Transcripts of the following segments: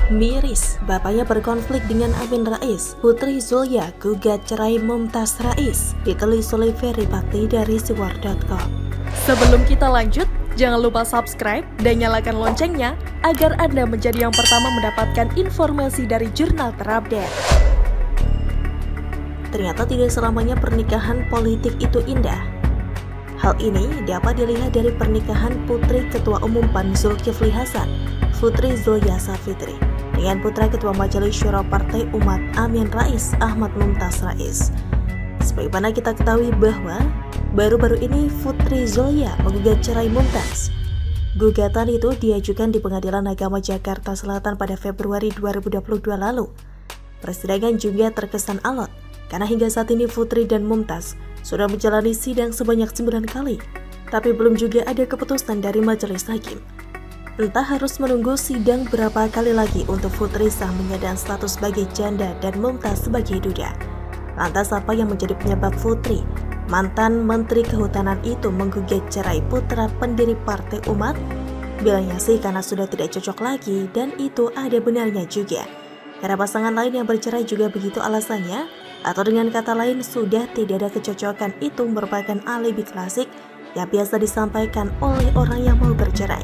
Miris, bapaknya berkonflik dengan Amin Rais, Putri Zulya gugat cerai Mumtaz Rais, ditulis oleh Ferry Bakti dari siwar.com. Sebelum kita lanjut, jangan lupa subscribe dan nyalakan loncengnya agar Anda menjadi yang pertama mendapatkan informasi dari jurnal terupdate. Ternyata tidak selamanya pernikahan politik itu indah. Hal ini dapat dilihat dari pernikahan Putri Ketua Umum PAN Zulkifli Hasan, Putri Zulya Safitri, dengan putra Ketua Majelis Syuro Partai Umat Amin Rais, Ahmad Mumtaz Rais. Sebagaimana kita ketahui bahwa baru-baru ini Putri Zulya menggugat cerai Mumtaz. Gugatan itu diajukan di Pengadilan Agama Jakarta Selatan pada Februari 2022 lalu. Persidangan juga terkesan alot karena hingga saat ini Putri dan Mumtaz sudah menjalani sidang sebanyak 9 kali, tapi belum juga ada keputusan dari majelis hakim. Entah harus menunggu sidang berapa kali lagi untuk Putri sah menyandang status sebagai janda dan Mumtaz sebagai duda. Lantas apa yang menjadi penyebab Putri, mantan Menteri Kehutanan itu menggugat cerai putra pendiri Partai Umat? Bilangnya sih karena sudah tidak cocok lagi, dan itu ada benarnya juga. Karena pasangan lain yang bercerai juga begitu alasannya, atau dengan kata lain sudah tidak ada kecocokan. Itu merupakan alibi klasik yang biasa disampaikan oleh orang yang mau bercerai.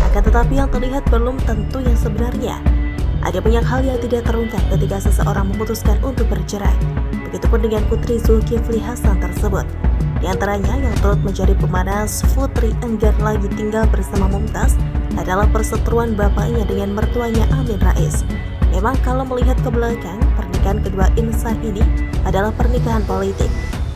Akan tetapi yang terlihat belum tentu yang sebenarnya. Ada banyak hal yang tidak terungkap ketika seseorang memutuskan untuk bercerai. Begitupun dengan Putri Zulkifli Hasan tersebut. Di antaranya yang turut menjadi pemanas Putri enggan lagi tinggal bersama Mumtaz adalah perseteruan bapaknya dengan mertuanya Amin Rais. Memang kalau melihat ke belakang, pernikahan kedua insan ini adalah pernikahan politik.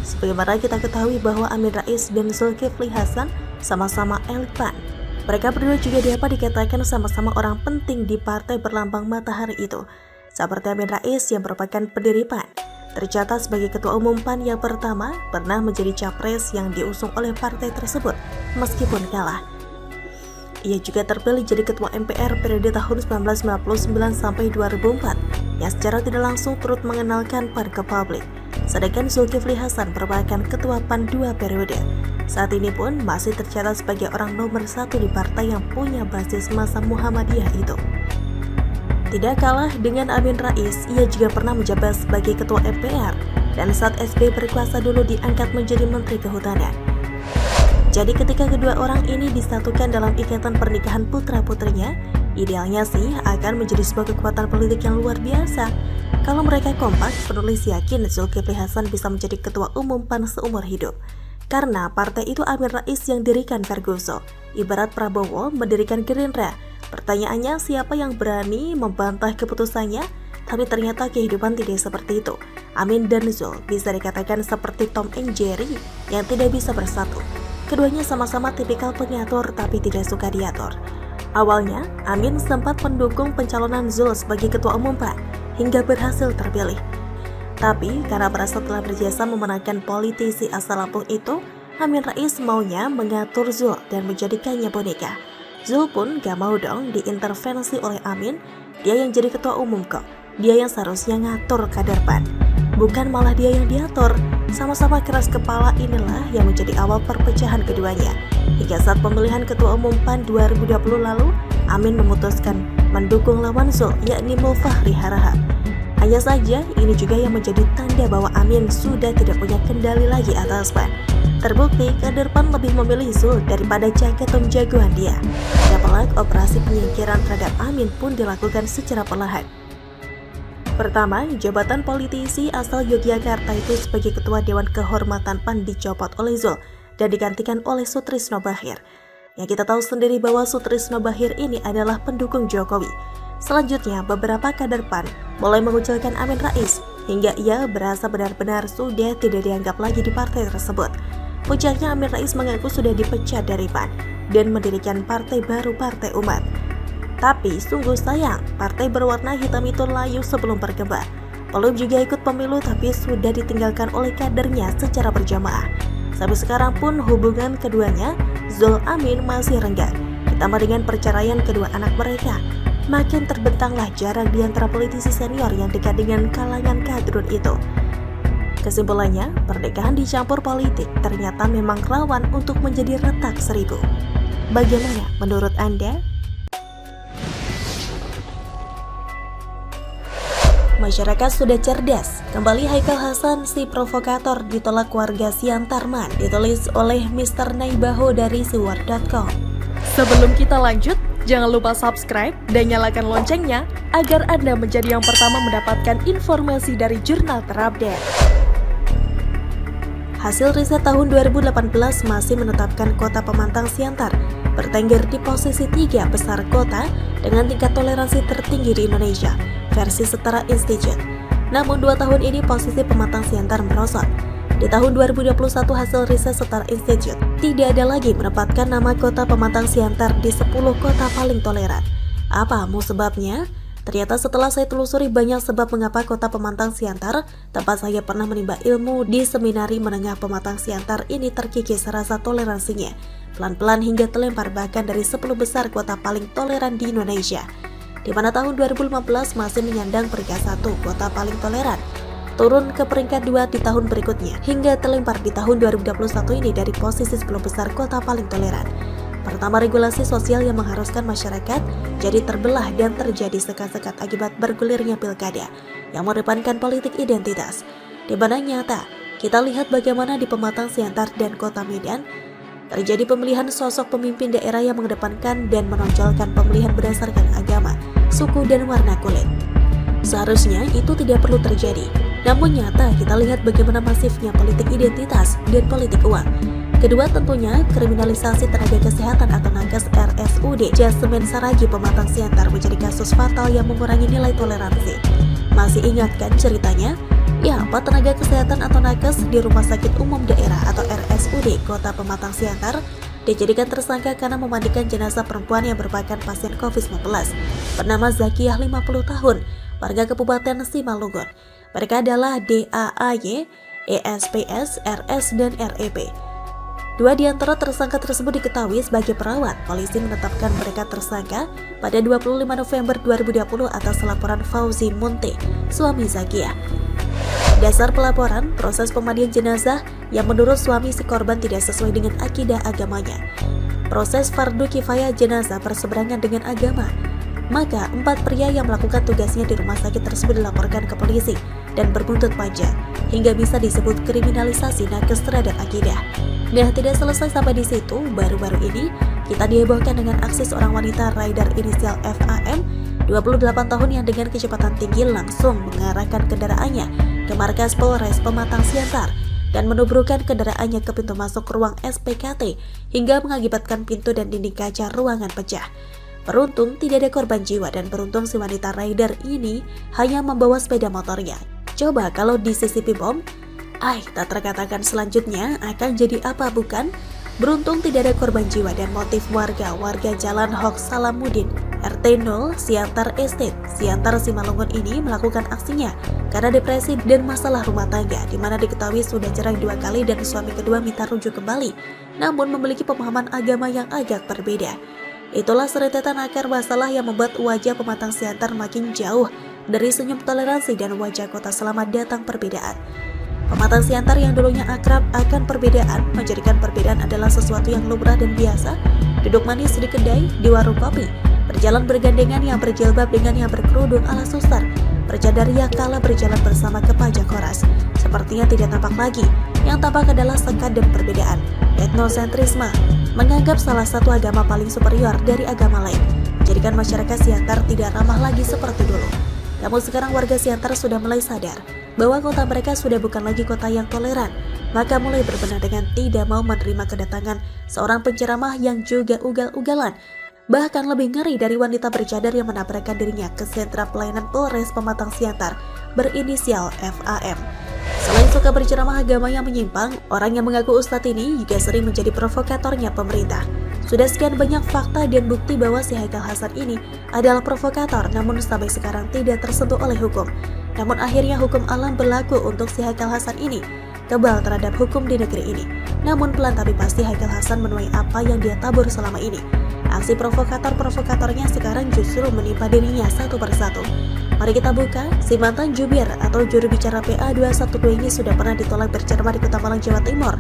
Sebagaimana kita ketahui bahwa Amin Rais dan Zulkifli Hasan sama-sama elit PAN. Mereka berdua juga dapat dikatakan sama-sama orang penting di partai berlambang matahari itu. Seperti Amin Rais yang merupakan pendiri PAN, tercatat sebagai ketua umum PAN yang pertama, pernah menjadi capres yang diusung oleh partai tersebut meskipun kalah. Ia juga terpilih jadi ketua MPR periode tahun 1999 sampai 2004 yang secara tidak langsung turut mengenalkan PAN ke publik. Sedangkan Zulkifli Hasan merupakan ketua PAN 2 periode. Saat ini pun masih tercatat sebagai orang nomor 1 di partai yang punya basis massa Muhammadiyah itu. Tidak kalah dengan Amin Rais, ia juga pernah menjabat sebagai ketua MPR dan saat SBY berkuasa dulu diangkat menjadi Menteri Kehutanan. Jadi ketika kedua orang ini disatukan dalam ikatan pernikahan putra-putrinya, idealnya sih akan menjadi sebuah kekuatan politik yang luar biasa. Kalau mereka kompak, penulis yakin Zulkifli Hasan bisa menjadi ketua umum PAN seumur hidup. Karena partai itu Amin Rais yang dirikan Ferguson, ibarat Prabowo mendirikan Gerindra. Pertanyaannya, siapa yang berani membantah keputusannya? Tapi ternyata kehidupan tidak seperti itu. Amin dan Zul bisa dikatakan seperti Tom and Jerry yang tidak bisa bersatu. Keduanya sama-sama tipikal pengatur tapi tidak suka diatur. Awalnya, Amin sempat mendukung pencalonan Zul sebagai ketua umum PAN hingga berhasil terpilih. Tapi karena merasa telah berjasa memenangkan politisi asal Lampung itu, Amin Rais maunya mengatur Zul dan menjadikannya boneka. Zul pun gak mau dong diintervensi oleh Amin. Dia yang jadi ketua umum kok. Dia yang seharusnya ngatur kader PAN, bukan malah dia yang diatur. Sama-sama keras kepala inilah yang menjadi awal perpecahan keduanya. Hingga saat pemilihan ketua umum PAN 2020 lalu, Amin memutuskan mendukung lawan Zul, yakni Mulfahri Harahap. Hanya saja, ini juga yang menjadi tanda bahwa Amin sudah tidak punya kendali lagi atas PAN. Terbukti, kader PAN lebih memilih Zul daripada Caketum jagoan dia. Apalagi operasi penyingkiran terhadap Amin pun dilakukan secara perlahan. Pertama, jabatan politisi asal Yogyakarta itu sebagai Ketua Dewan Kehormatan PAN dicopot oleh Zul dan digantikan oleh Sutrisno Bachir. Yang kita tahu sendiri bahwa Sutrisno Bachir ini adalah pendukung Jokowi. Selanjutnya, beberapa kader PAN mulai mengucilkan Amin Rais hingga ia berasa benar-benar sudah tidak dianggap lagi di partai tersebut. Puncaknya, Amin Rais mengaku sudah dipecat dari PAN dan mendirikan partai baru, Partai Umat. Tapi sungguh sayang, partai berwarna hitam itu layu sebelum berkembang. Belum juga ikut pemilu tapi sudah ditinggalkan oleh kadernya secara berjamaah. Sampai sekarang pun hubungan keduanya, Zul Amin, masih renggang. Ditambah dengan perceraian kedua anak mereka, makin terbentanglah jarak di antara politisi senior yang dekat dengan kalangan kadrun itu. Kesimpulannya, pernikahan dicampur politik ternyata memang rawan untuk menjadi retak seribu. Bagaimana menurut Anda? masyarakat sudah cerdas. Kembali Haikal Hasan si provokator ditolak warga Siantarman, ditulis oleh Mr. Naibaho dari siwar.com. Sebelum kita lanjut, jangan lupa subscribe dan nyalakan loncengnya agar Anda menjadi yang pertama mendapatkan informasi dari jurnal terupdate. Hasil riset tahun 2018 masih menetapkan kota Pemantang Siantar bertengger di posisi 3 besar kota dengan tingkat toleransi tertinggi di Indonesia versi Setara Institute. Namun 2 tahun ini posisi Pemantang Siantar merosot. Di tahun 2021 hasil riset Setara Institute tidak ada lagi menempatkan nama kota Pemantang Siantar di 10 kota paling toleran. Apa sebabnya? Ternyata setelah saya telusuri banyak sebab mengapa kota Pemantang Siantar, tempat saya pernah menimba ilmu di seminari menengah Pemantang Siantar ini terkikis rasa toleransinya. Pelan-pelan hingga terlempar bahkan dari 10 besar kota paling toleran di Indonesia, di mana tahun 2015 masih menyandang peringkat 1 kota paling toleran, turun ke peringkat 2 di tahun berikutnya, hingga terlempar di tahun 2021 ini dari posisi 10 besar kota paling toleran. Pertama, regulasi sosial yang mengharuskan masyarakat jadi terbelah dan terjadi sekat-sekat akibat bergulirnya pilkada yang mengedepankan politik identitas. Di mana nyata, kita lihat bagaimana di Pemantang Siantar dan Kota Medan terjadi pemilihan sosok pemimpin daerah yang mengedepankan dan menonjolkan pemilihan berdasarkan agama, suku, dan warna kulit. Seharusnya itu tidak perlu terjadi. Namun nyata kita lihat bagaimana masifnya politik identitas dan politik uang. Kedua tentunya kriminalisasi tenaga kesehatan atau nakes RSUD Jasmen Saragi Pemantang Siantar menjadi kasus fatal yang mengurangi nilai toleransi. Masih ingatkan ceritanya? Ya, 4 tenaga kesehatan atau nakes di Rumah Sakit Umum Daerah atau RSUD Kota Pemantang Siantar dijadikan tersangka karena memandikan jenazah perempuan yang merupakan pasien COVID-19 bernama Zakiyah 50 tahun, warga Kabupaten Simalungun. Mereka adalah DAAY, ESPS, RS, dan REP. 2 di antara tersangka tersebut diketahui sebagai perawat. Polisi menetapkan mereka tersangka pada 25 November 2020 atas laporan Fauzi Munte, suami Zakiyah. Dasar pelaporan, proses pemandian jenazah yang menurut suami si korban tidak sesuai dengan akidah agamanya. Proses fardu kifayah jenazah berseberangan dengan agama. Maka 4 pria yang melakukan tugasnya di rumah sakit tersebut dilaporkan ke polisi dan berbuntut panjang hingga bisa disebut kriminalisasi nakes terhadap akidah. Nah, tidak selesai sampai di situ, baru-baru ini kita dihebohkan dengan aksi seorang wanita rider inisial FAM 28 tahun yang dengan kecepatan tinggi langsung mengarahkan kendaraannya ke markas Polres Pemantang Siantar dan menubrukkan kendaraannya ke pintu masuk ruang SPKT hingga mengakibatkan pintu dan dinding kaca ruangan pecah. Beruntung tidak ada korban jiwa dan beruntung si wanita rider ini hanya membawa sepeda motornya. Coba kalau disisipi bom, tak terkatakan selanjutnya akan jadi apa bukan? Beruntung tidak ada korban jiwa dan motif warga Jalan Hok Salamuddin, RT 0, Siantar Estate, Siantar Simalungun ini melakukan aksinya karena depresi dan masalah rumah tangga, di mana diketahui sudah cerai 2 kali dan suami kedua minta rujuk kembali, namun memiliki pemahaman agama yang agak berbeda. Itulah serentetan akar masalah yang membuat wajah Pemantang Siantar makin jauh dari senyum toleransi dan wajah kota selamat datang perbedaan. Pemantang Siantar yang dulunya akrab akan perbedaan, menjadikan perbedaan adalah sesuatu yang lumrah dan biasa. Duduk manis di kedai, di warung kopi, berjalan bergandengan yang berjilbab dengan yang berkerudung ala suster, bercadar yang kala berjalan bersama ke pajak koras. Sepertinya tidak tampak lagi, yang tampak adalah sekat dan perbedaan. Etnosentrisme, menganggap salah satu agama paling superior dari agama lain, menjadikan masyarakat Siantar tidak ramah lagi seperti dulu. Namun sekarang warga Siantar sudah mulai sadar bahwa kota mereka sudah bukan lagi kota yang toleran, maka mulai berbenah dengan tidak mau menerima kedatangan seorang penceramah yang juga ugal-ugalan. Bahkan lebih ngeri dari wanita bercadar yang menabrakkan dirinya ke sentra pelayanan Polres Pemantang Siantar berinisial FAM. Selain suka berceramah agama yang menyimpang, orang yang mengaku ustadz ini juga sering menjadi provokatornya pemerintah. Sudah sekian banyak fakta dan bukti bahwa si Haikal Hasan ini adalah provokator, namun sampai sekarang tidak tersentuh oleh hukum. Namun akhirnya hukum alam berlaku untuk si Haikal Hasan ini, kebal terhadap hukum di negeri ini. Namun pelan tapi pasti Haikal Hasan menuai apa yang dia tabur selama ini. Aksi provokator-provokatornya sekarang justru menimpa dirinya satu persatu. Mari kita buka, si mantan jubir atau juru bicara PA212 ini sudah pernah ditolak berceramah di Kota Malang, Jawa Timur.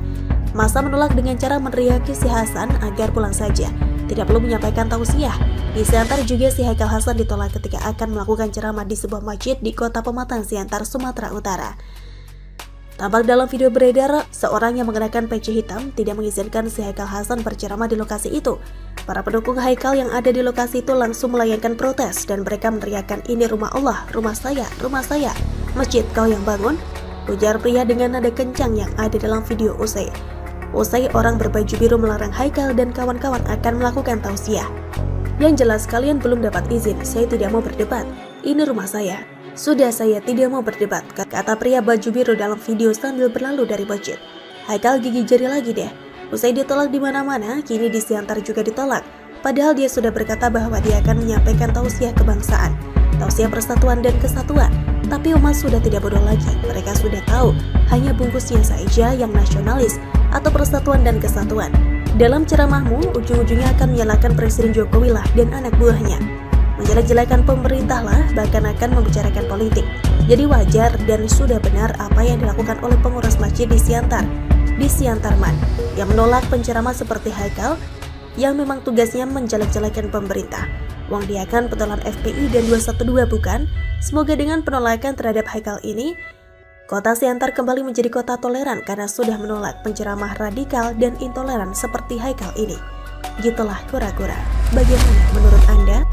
Masa menolak dengan cara meneriaki si Hasan agar pulang saja. tidak perlu menyampaikan tausiah. Di Siantar juga si Haikal Hasan ditolak ketika akan melakukan ceramah di sebuah masjid di kota Pematang Siantar, Sumatera Utara. Tampak dalam video beredar, seorang yang mengenakan peci hitam tidak mengizinkan si Haikal Hasan berceramah di lokasi itu. Para pendukung Haikal yang ada di lokasi itu langsung melayangkan protes dan mereka meneriakkan, "Ini rumah Allah, rumah saya, masjid kau yang bangun," ujar pria dengan nada kencang yang ada dalam video usai orang berbaju biru melarang Haikal dan kawan-kawan akan melakukan tausiah. "Yang jelas kalian belum dapat izin, saya tidak mau berdebat. Ini rumah saya. Sudah, saya tidak mau berdebat," kata pria baju biru dalam video sambil berlalu dari masjid. Haikal gigit jari lagi deh. Usai ditolak di mana-mana, kini di Siantar juga ditolak. Padahal dia sudah berkata bahwa dia akan menyampaikan tausiah kebangsaan, tausiah persatuan dan kesatuan. Tapi umat sudah tidak bodoh lagi. Mereka sudah tahu hanya bungkusnya saja yang nasionalis atau persatuan dan kesatuan. Dalam ceramahmu, ujung-ujungnya akan menyalahkan Presiden Jokowi lah dan anak buahnya. Menjelek-jelekan pemerintah lah, bahkan akan membicarakan politik. Jadi wajar dan sudah benar apa yang dilakukan oleh pengurus masjid di Siantarman, yang menolak penceramah seperti Haikal yang memang tugasnya menjelek-jelekan pemerintah. Wong dia kan petualang FPI dan 212 bukan? Semoga dengan penolakan terhadap Haikal ini, kota Siantar kembali menjadi kota toleran karena sudah menolak penceramah radikal dan intoleran seperti Haikal ini. Gitulah kura-kura. Bagaimana menurut Anda?